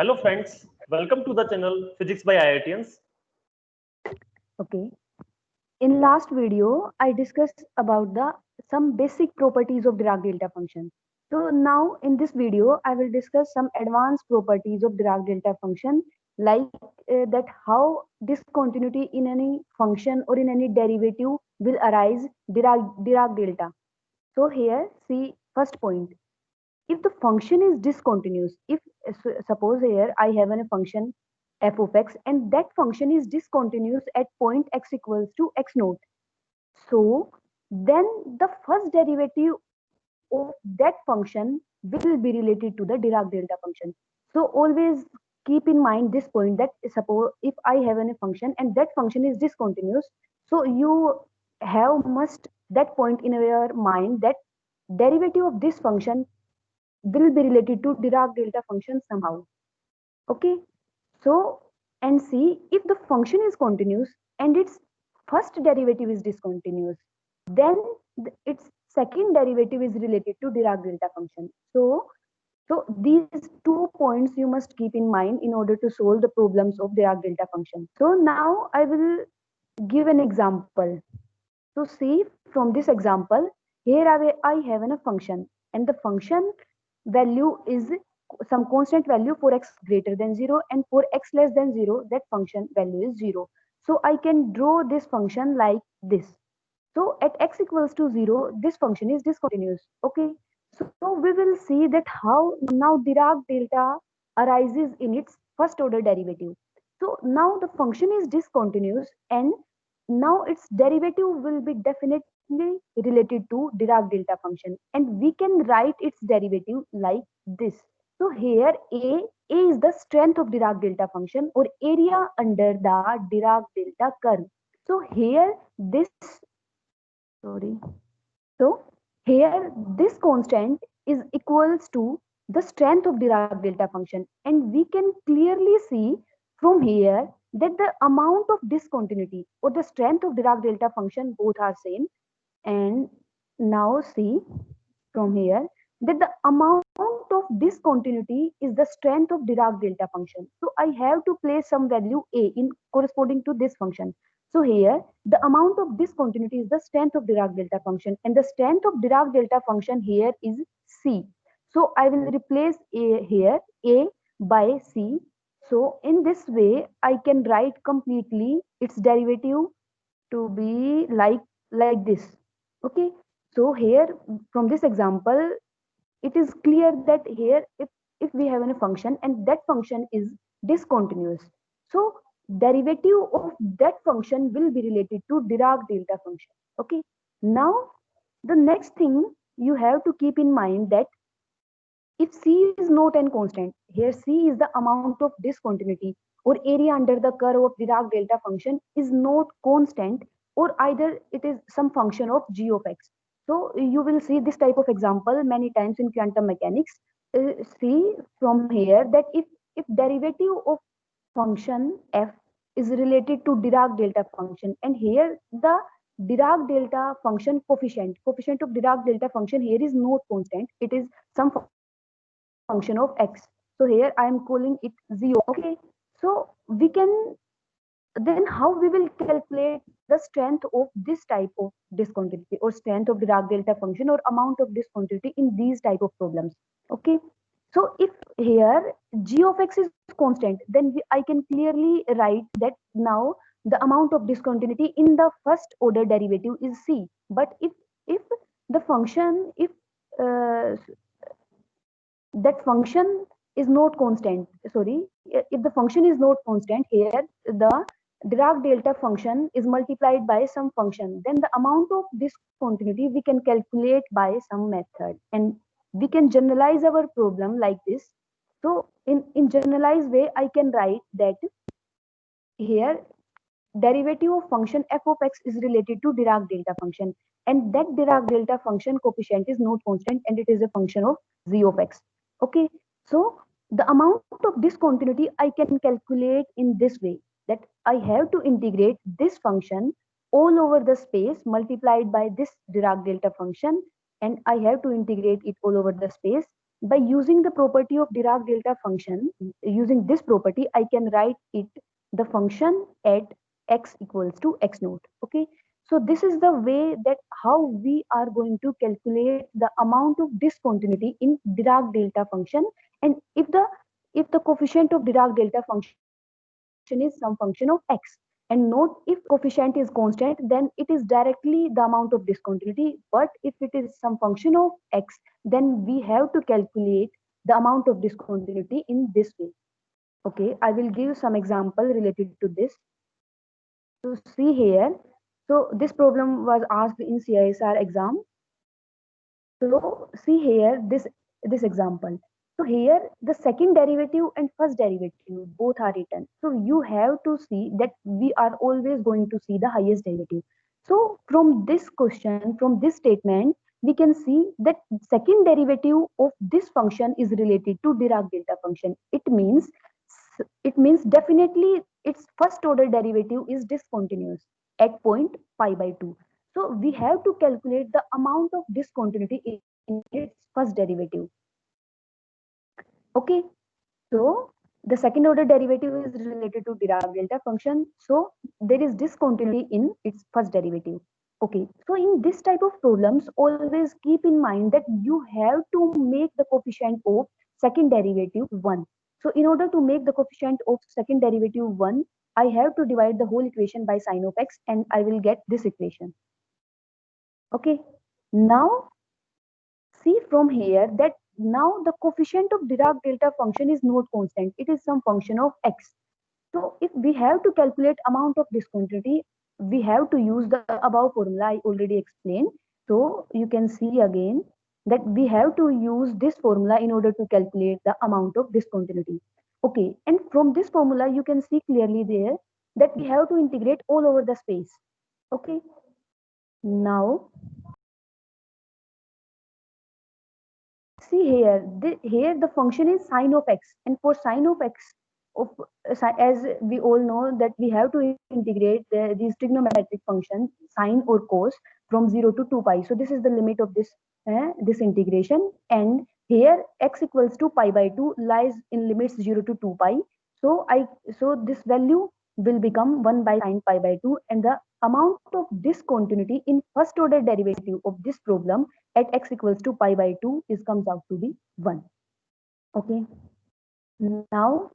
Hello friends, welcome to the channel Physics by IITians. Okay. In last video, I discussed about the some basic properties of Dirac delta function. So now in this video, I will discuss some advanced properties of Dirac delta function, like that how discontinuity in any function or in any derivative will arise Dirac delta. So here, see first point. If the function is discontinuous, if suppose here I have a function f of x and that function is discontinuous at point x equals to x naught, so then the first derivative of that function will be related to the Dirac delta function. So always keep in mind this point, that suppose if I have a function and that function is discontinuous, so you have must that point in your mind that derivative of this function will be related to Dirac delta function somehow. Okay, so and see, if the function is continuous and its first derivative is discontinuous, then its second derivative is related to Dirac delta function. So these 2 points you must keep in mind in order to solve the problems of Dirac delta function. So now I will give an example. So see, from this example, here I have a function and the function value is some constant value for x greater than 0, and for x less than 0 that function value is 0. So I can draw this function like this. So at x equals to 0, this function is discontinuous. Okay. So we will see that how now Dirac delta arises in its first order derivative. So now the function is discontinuous and now its derivative will be definitely related to Dirac delta function, and we can write its derivative like this. So here A is the strength of Dirac delta function or area under the Dirac delta curve. So here this sorry so here this constant is equals to the strength of Dirac delta function, and we can clearly see from here that the amount of discontinuity or the strength of Dirac delta function both are same. And now see from here that the amount of discontinuity is the strength of Dirac delta function. So I have to place some value a in corresponding to this function. So here the amount of discontinuity is the strength of Dirac delta function, and the strength of Dirac delta function here is c. So I will replace a here a by c. So in this way I can write completely its derivative to be like this. Okay, so here from this example it is clear that here if we have a function and that function is discontinuous, so derivative of that function will be related to Dirac delta function. Okay, now the next thing you have to keep in mind that if c is not an constant, here c is the amount of discontinuity or area under the curve of Dirac delta function is not constant, or either it is some function of g of x. So you will see this type of example many times in quantum mechanics. See from here that if derivative of function f is related to Dirac delta function, and here the Dirac delta function coefficient of Dirac delta function here is not constant, it is some function of x. So here I am calling it z of x. Okay, so we can, then how we will calculate the strength of this type of discontinuity or strength of Dirac delta function or amount of discontinuity in these type of problems. Okay, so if here g of x is constant, then I can clearly write that now the amount of discontinuity in the first order derivative is c. But if the function, if uh, that function is not constant, sorry, if the function is not constant, here the Dirac delta function is multiplied by some function, then the amount of discontinuity we can calculate by some method, and we can generalize our problem like this. So in generalized way I can write that here derivative of function f of x is related to Dirac delta function, and that Dirac delta function coefficient is not constant and it is a function of z of x. Okay, so the amount of discontinuity I can calculate in this way, that I have to integrate this function all over the space multiplied by this Dirac delta function, and I have to integrate it all over the space. by using the property of Dirac delta function, using this property, I can write it the function at x equals to x naught. Okay. So this is the way that how we are going to calculate the amount of discontinuity in Dirac delta function. And if the coefficient of Dirac delta function is some function of x, and note if coefficient is constant, then it is directly the amount of discontinuity. But if it is some function of x, then we have to calculate the amount of discontinuity in this way. Okay, I will give some example related to this. So see here, so this problem was asked in CISR exam. So see here this example. So here the second derivative and first derivative both are written. So you have to see that we are always going to see the highest derivative. So from this question, from this statement, we can see that second derivative of this function is related to Dirac delta function. It means definitely its first order derivative is discontinuous at point pi by 2. So we have to calculate the amount of discontinuity in its first derivative. Okay, so the second order derivative is related to Dirac delta function. So there is discontinuity in its first derivative. Okay, so in this type of problems, always keep in mind that you have to make the coefficient of second derivative 1. So in order to make the coefficient of second derivative 1, I have to divide the whole equation by sine of x, and I will get this equation. Okay, now see from here that now the coefficient of Dirac delta function is not constant. It is some function of x. So if we have to calculate amount of discontinuity, we have to use the above formula I already explained. So you can see again that we have to use this formula in order to calculate the amount of discontinuity. Okay, and from this formula you can see clearly there that we have to integrate all over the space. Okay, now see here, here the function is sine of x, and for sine of x, of, as we all know that we have to integrate these trigonometric functions sine or cos from 0 to 2 pi. So this is the limit of this integration, and here x equals to pi by 2 lies in limits 0 to 2 pi. So this value will become 1 by sine pi by 2, and the amount of discontinuity in first order derivative of this problem at x equals to pi by 2 is comes out to be 1. Okay, now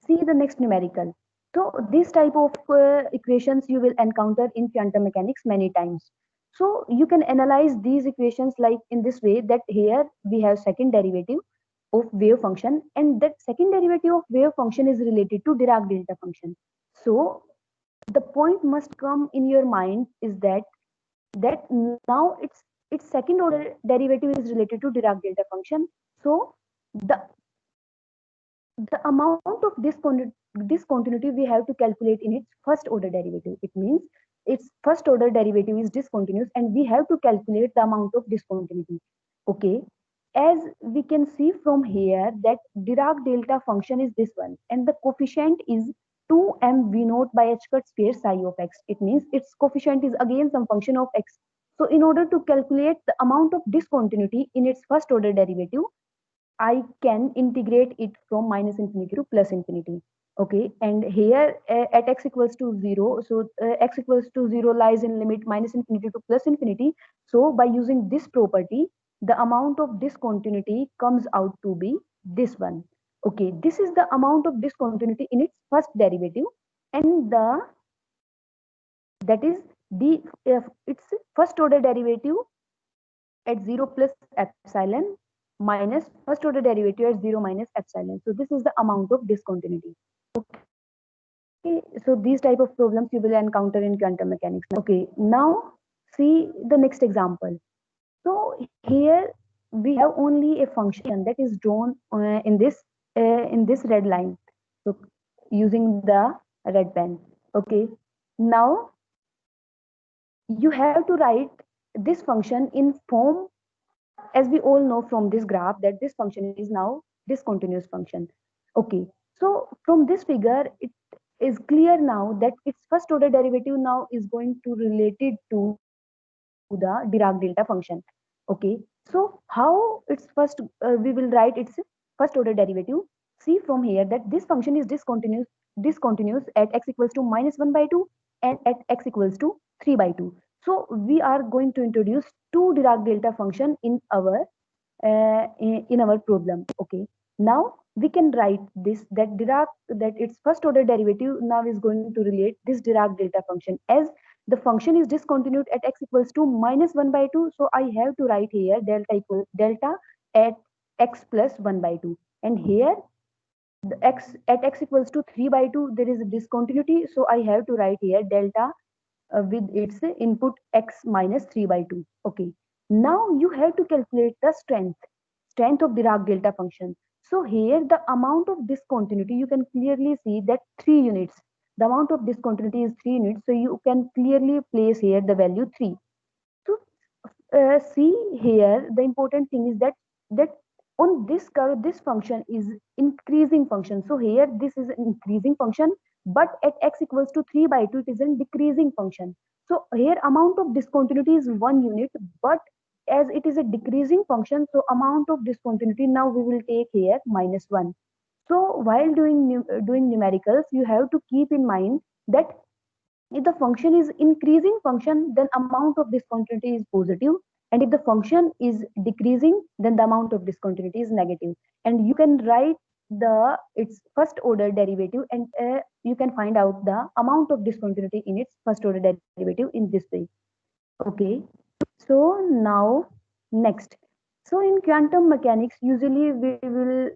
see the next numerical. So this type of equations you will encounter in quantum mechanics many times. So you can analyze these equations like in this way, that here we have second derivative of wave function, and that second derivative of wave function is related to Dirac delta function. So the point must come in your mind is that now its second order derivative is related to Dirac delta function. So the amount of discontinuity we have to calculate in its first order derivative. It means its first order derivative is discontinuous, and we have to calculate the amount of discontinuity. Okay, as we can see from here that Dirac delta function is this one, and the coefficient is 2m v naught by h cut square psi of x. It means its coefficient is again some function of x. So in order to calculate the amount of discontinuity in its first order derivative, I can integrate it from minus infinity to plus infinity. Okay, and here at x equals to 0, so x equals to 0 lies in limit minus infinity to plus infinity. So by using this property, the amount of discontinuity comes out to be this one. Okay, this is the amount of discontinuity in its first derivative, and that is its first order derivative at 0 plus epsilon minus first order derivative at 0 minus epsilon. So this is the amount of discontinuity. Okay, so these type of problems you will encounter in quantum mechanics. Okay, now see the next example. So here we have only a function that is drawn in this red line. So using the red pen. Okay, now you have to write this function in form, as we all know from this graph that this function is now discontinuous function. Okay, so from this figure it is clear now that its first order derivative now is going to related to the Dirac delta function. Okay, So how its first, we will write its first order derivative. See from here that this function is discontinuous at x equals to minus 1 by 2 and at x equals to 3 by 2. So we are going to introduce two Dirac delta function in our problem. Okay, now we can write this that its first order derivative now is going to relate this Dirac delta function, as the function is discontinued at x equals to minus 1 by 2. So I have to write here delta at x plus 1 by 2, and here the x at x equals to 3 by 2 there is a discontinuity, so I have to write here delta with its input x minus 3 by 2. Okay, now you have to calculate the strength of Dirac delta function. So here the amount of discontinuity, you can clearly see that 3 units. The amount of discontinuity is 3 units, so you can clearly place here the value 3. So see here, the important thing is that on this curve, this function is increasing function. So here this is an increasing function, but at x equals to 3 by 2, it is a decreasing function. So here amount of discontinuity is 1 unit, but as it is a decreasing function, so amount of discontinuity now we will take here minus 1. So while doing numericals, you have to keep in mind that if the function is increasing function, then amount of discontinuity is positive, and if the function is decreasing, then the amount of discontinuity is negative. And you can write the its first order derivative, and you can find out the amount of discontinuity in its first order derivative in this way. Okay, so now next. So in quantum mechanics, usually we will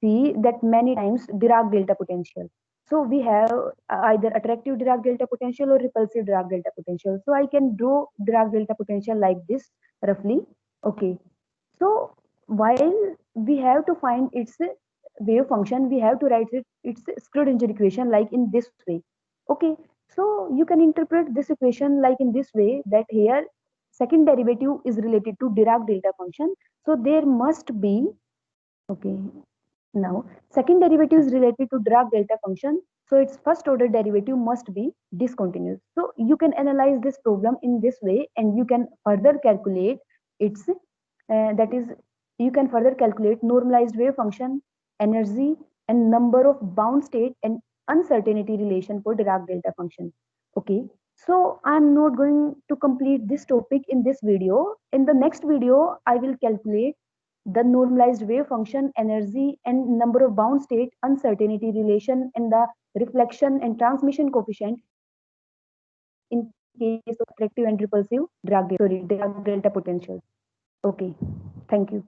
see that many times Dirac delta potential. So we have either attractive Dirac delta potential or repulsive Dirac delta potential. So I can draw Dirac delta potential like this roughly. Okay. So while we have to find its wave function, we have to write its Schrodinger equation like in this way. Okay. So you can interpret this equation like in this way, that here second derivative is related to Dirac delta function. So there must be, okay, now second derivative is related to Dirac delta function. So its first order derivative must be discontinuous. So you can analyze this problem in this way, and you can further calculate its that is, you can further calculate normalized wave function, energy, and number of bound state and uncertainty relation for Dirac delta function. Okay, so I'm not going to complete this topic in this video. In the next video, I will calculate the normalized wave function, energy, and number of bound state, uncertainty relation, and the reflection and transmission coefficient in case of attractive and repulsive Dirac delta potential. Okay, thank you.